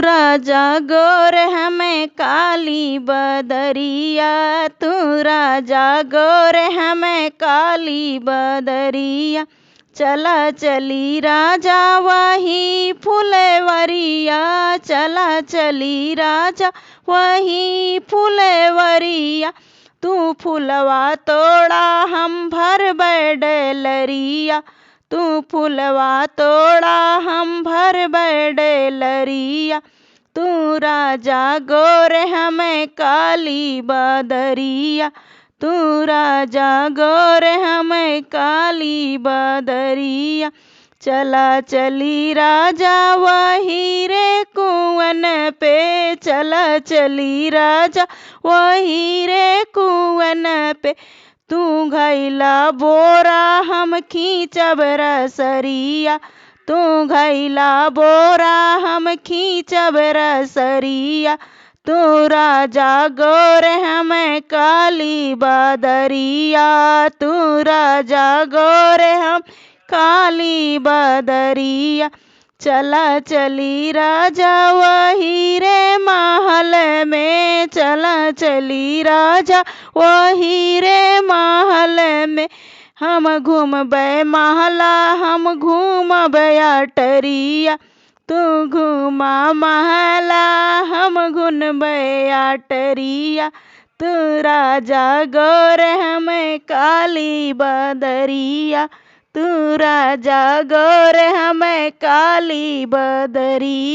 राजा गोर हमें काली बदरिया, तू राजा गोर हमें काली बदरिया। चला चली राजा वही फुलवरिया, चला चली राजा वही फुलवरिया। तू फुलवा तोड़ा हम भर बैडलरिया, तू फुलवा तोड़ा हम भर बैडलरिया। तू राजा गोर हमें काली बदरिया, तू राजा गोर हमें काली बदरिया। चला चली राजा वही रे कुवन पे, चला चली राजा वही रे कुवन पे। तू घैला बोरा हम खींचब रसरिया, तू घैला बोरा हम खींचब रसरिया। तू राजा गोर हमें काली बदरिया, तू राजा गोर हम काली बदरिया। चला चली राजा वही रे महल में, चला चली राजा वही रे महल में। हम घूमबै महला हम घूमबै अटरिया, तू घूमा महला हम घूमबै अटरिया। तू राजा गोर हमें काली बदरिया, तू राजा गोर हमें काली बदरिया।